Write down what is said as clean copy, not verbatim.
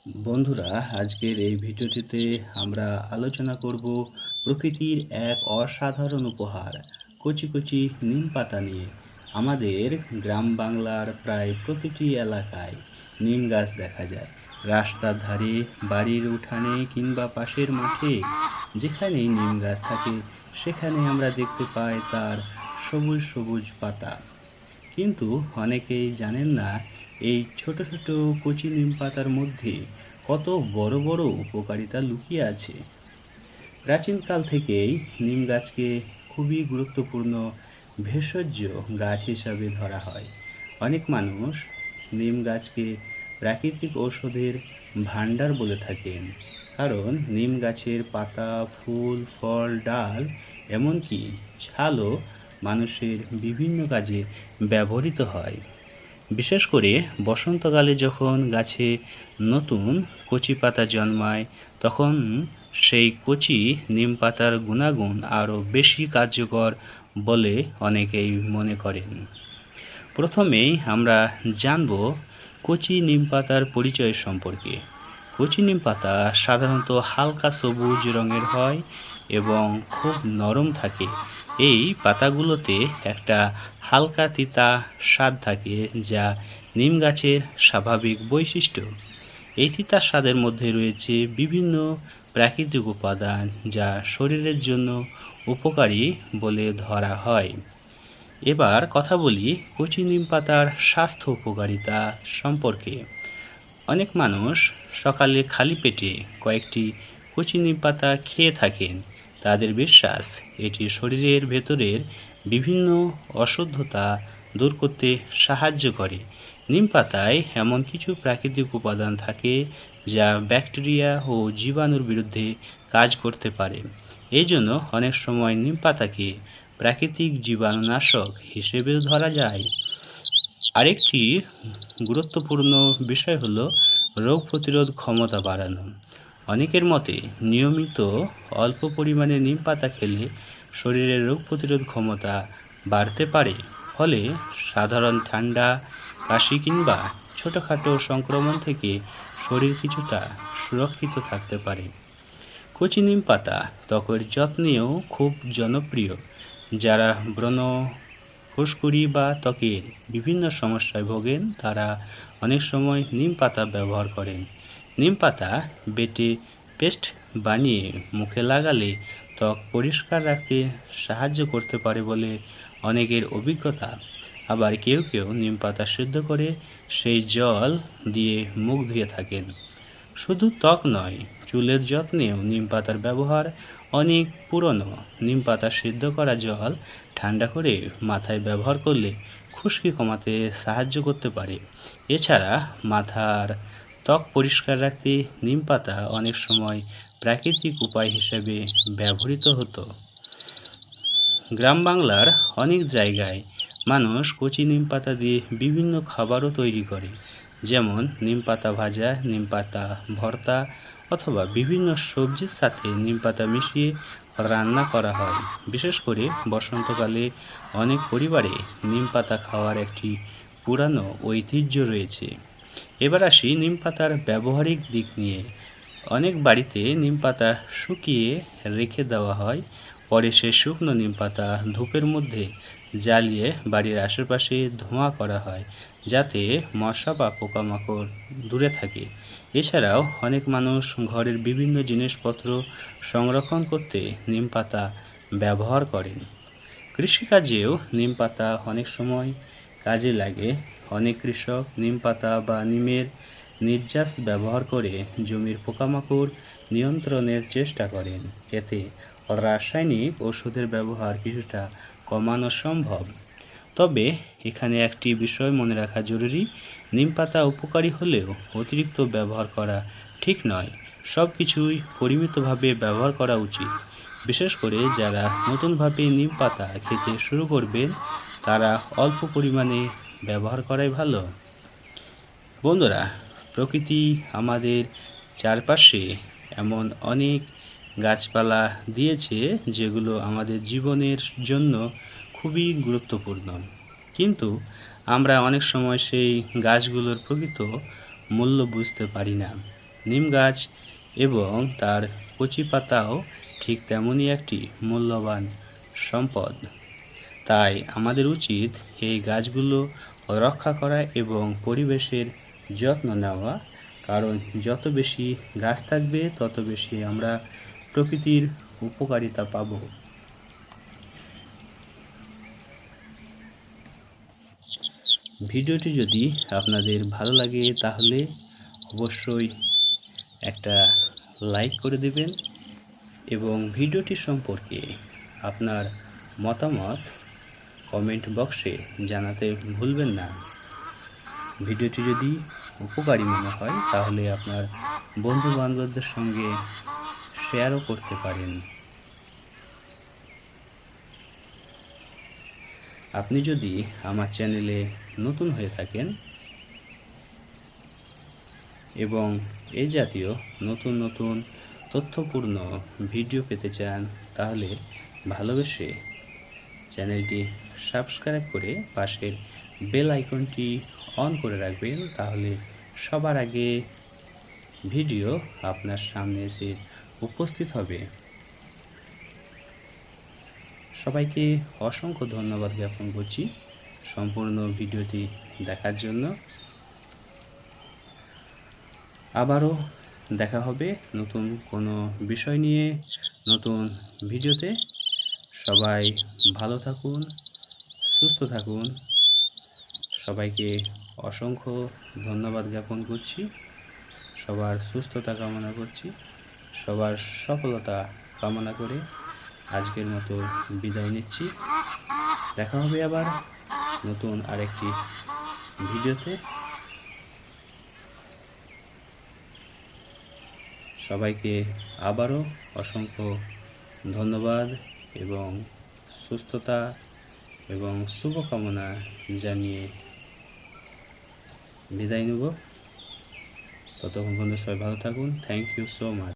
বন্ধুরা, আজকের এই ভিডিওটিতে আমরা আলোচনা করব প্রকৃতির এক অসাধারণ উপহার কচি কচি নিম পাতা নিয়ে। আমাদের গ্রাম বাংলার প্রায় প্রতিটি এলাকায় নিম গাছ দেখা যায়। রাস্তার ধারে, বাড়ির উঠানে কিংবা পাশের মাঠে যেখানেই নিম গাছ থাকে সেখানে আমরা দেখতে পাই তার সবুজ সবুজ পাতা। কিন্তু অনেকেই জানেন না এই ছোট ছোট কচি নিম পাতার মধ্যে কত বড় বড় উপকারিতা লুকিয়ে আছে। প্রাচীনকাল থেকেই নিম গাছকে খুবই গুরুত্বপূর্ণ ভেষজ গাছ হিসাবে ধরা হয়। অনেক মানুষ নিম গাছকে প্রাকৃতিক ঔষধের ভাণ্ডার বলে থাকেন, কারণ নিম গাছের পাতা, ফুল, ফল, ডাল, এমনকি ছালও মানুষের বিভিন্ন কাজে ব্যবহৃত হয়। বিশেষ করে বসন্তকালে যখন গাছে নতুন কচি পাতা জন্মায়, তখন সেই কচি নিম পাতার গুণাগুণ আরও বেশি কার্যকর বলে অনেকেই মনে করেন। প্রথমেই আমরা জানব কচি নিম পাতার পরিচয় সম্পর্কে। কচি নিম পাতা সাধারণত হালকা সবুজ রঙের হয় এবং খুব নরম থাকে। এই পাতাগুলোতে একটা হালকা তিতা স্বাদ থাকে, যা নিম গাছের স্বাভাবিক বৈশিষ্ট্য। এই তিতা স্বাদের মধ্যে রয়েছে বিভিন্ন প্রাকৃতিক উপাদান যা শরীরের জন্য উপকারী বলে ধরা হয়। এবার কথা বলি কচি নিম পাতার স্বাস্থ্য উপকারিতা সম্পর্কে। অনেক মানুষ সকালে খালি পেটে কয়েকটি কচি নিম পাতা খেয়ে থাকেন। তাদের বিশ্বাস এটি শরীরের ভেতরের বিভিন্ন অশুদ্ধতা দূর করতে সাহায্য করে। নিম পাতায় এমন কিছু প্রাকৃতিক উপাদান থাকে যা ব্যাকটেরিয়া ও জীবাণুর বিরুদ্ধে কাজ করতে পারে। এই জন্য অনেক সময় নিম পাতাকে প্রাকৃতিক জীবাণুনাশক হিসেবেও ধরা যায়। আরেকটি গুরুত্বপূর্ণ বিষয় হলো রোগ প্রতিরোধ ক্ষমতা বাড়ানো। অনেকের মতে নিয়মিত অল্প পরিমাণে নিম পাতা খেলে শরীরের রোগ প্রতিরোধ ক্ষমতা বাড়তে পারে, ফলে সাধারণ ঠান্ডা, কাশি কিংবা ছোটোখাটো সংক্রমণ থেকে শরীর কিছুটা সুরক্ষিত থাকতে পারে। কচি নিম পাতা ত্বকের যত্নেও খুব জনপ্রিয়। যারা ব্রণ, ফুসকুড়ি বা ত্বকের বিভিন্ন সমস্যায় ভোগেন তারা অনেক সময় নিম পাতা ব্যবহার করেন। নিম পাতা বেটে পেস্ট বানিয়ে মুখে লাগালে ত্বক পরিষ্কার রাখতে সাহায্য করতে পারে বলে অনেকের অভিজ্ঞতা। আবার কেউ কেউ নিম পাতা সিদ্ধ করে সেই জল দিয়ে মুখ ধুয়ে থাকেন। শুধু ত্বক নয়, চুলের যত্নেও নিম পাতার ব্যবহার অনেক পুরনো। নিম পাতা সিদ্ধ করা জল ঠান্ডা করে মাথায় ব্যবহার করলে খুশকি কমাতে সাহায্য করতে পারে। এছাড়া মাথার ত্বক পরিষ্কার রাখতে নিম পাতা অনেক সময় প্রাকৃতিক উপায় হিসেবে ব্যবহৃত হতো। গ্রাম বাংলার অনেক জায়গায় মানুষ কচি নিম পাতা দিয়ে বিভিন্ন খাবারও তৈরি করে, যেমন নিম পাতা ভাজা, নিম পাতা ভর্তা, অথবা বিভিন্ন সবজির সাথে নিম পাতা মিশিয়ে রান্না করা হয়। বিশেষ করে বসন্তকালে অনেক পরিবারে নিম পাতা খাওয়ার একটি পুরানো ঐতিহ্য রয়েছে। এবার আসি নিম পাতার ব্যবহারিক দিক নিয়ে। অনেক বাড়িতে নিম পাতা শুকিয়ে রেখে দেওয়া হয়, পরে সে শুকনো নিম পাতা ধূপের মধ্যে জ্বালিয়ে বাড়ির আশেপাশে ধোঁয়া করা হয়, যাতে মশা বা পোকামাকড় দূরে থাকে। এছাড়াও অনেক মানুষ ঘরের বিভিন্ন জিনিসপত্র সংরক্ষণ করতে নিম পাতা ব্যবহার করেন। কৃষিকাজেও নিম পাতা অনেক সময় কাজে লাগে। অনেক কৃষক নিম পাতা বা নিমের নির্যাস ব্যবহার করে জমির পোকামাকড় নিয়ন্ত্রণের চেষ্টা করেন। এতে রাসায়নিক ওষুধের ব্যবহার কিছুটা কমানো সম্ভব। তবে এখানে একটি বিষয় মনে রাখা জরুরি, নিম পাতা উপকারী হলেও অতিরিক্ত ব্যবহার করা ঠিক নয়। সব কিছুই পরিমিতভাবে ব্যবহার করা উচিত। বিশেষ করে যারা নতুনভাবে নিম পাতা খেতে শুরু করবেন তারা অল্প পরিমাণে ব্যবহার করাই ভালো। বন্ধুরা, প্রকৃতি আমাদের চারপাশে এমন অনেক গাছপালা দিয়েছে যেগুলো আমাদের জীবনের জন্য খুবই গুরুত্বপূর্ণ, কিন্তু আমরা অনেক সময় সেই গাছগুলোর প্রকৃত মূল্য বুঝতে পারি না। নিম গাছ এবং তার কচি পাতাও ঠিক তেমনই একটি মূল্যবান সম্পদ। তাই আমাদের উচিত এই গাছগুলো রক্ষা করা এবং পরিবেশের যত্ন নেওয়া, কারণ যত বেশি গাছ থাকবে তত বেশি আমরা প্রকৃতির উপকারিতা পাব। ভিডিওটি যদি আপনাদের ভালো লাগে তাহলে অবশ্যই একটা লাইক করে দেবেন এবং ভিডিওটি সম্পর্কে আপনার মতামত কমেন্ট বক্সে জানাতে ভুলবেন না। ভিডিওটি যদি উপকারী মনে হয় তাহলে আপনার বন্ধু বান্ধবদের সঙ্গে শেয়ারও করতে পারেন। আপনি যদি আমার চ্যানেলে নতুন হয়ে থাকেন এবং এই জাতীয় নতুন নতুন তথ্যপূর্ণ ভিডিও পেতে চান তাহলে ভালোবেসে চ্যানেলটি সাবস্ক্রাইব করে পাশের বেল আইকনটি অন করে রাখবেন, তাহলে সবার আগে ভিডিও আপনার সামনে এসে উপস্থিত হবে। সবাইকে অসংখ্য ধন্যবাদ জ্ঞাপন করছি সম্পূর্ণ ভিডিওটি দেখার জন্য। আবারও দেখা হবে নতুন কোনো বিষয় নিয়ে নতুন ভিডিওতে। সবাই ভালো থাকুন, সুস্থ থাকুন। সবাইকে অসংখ্য ধন্যবাদ জ্ঞাপন করছি। সবার সুস্থতা কামনা করছি, সবার সফলতা কামনা করে আজকের মতো বিদায় নিচ্ছি। দেখা হবে আবার নতুন আরেকটি ভিডিওতে। সবাইকে আবারও অসংখ্য ধন্যবাদ এবং সুস্থতা এবং শুভকামনা জানিয়ে বিদায় নেব। ততক্ষণ পর্যন্ত সবাই ভালো থাকুন। Thank you so much.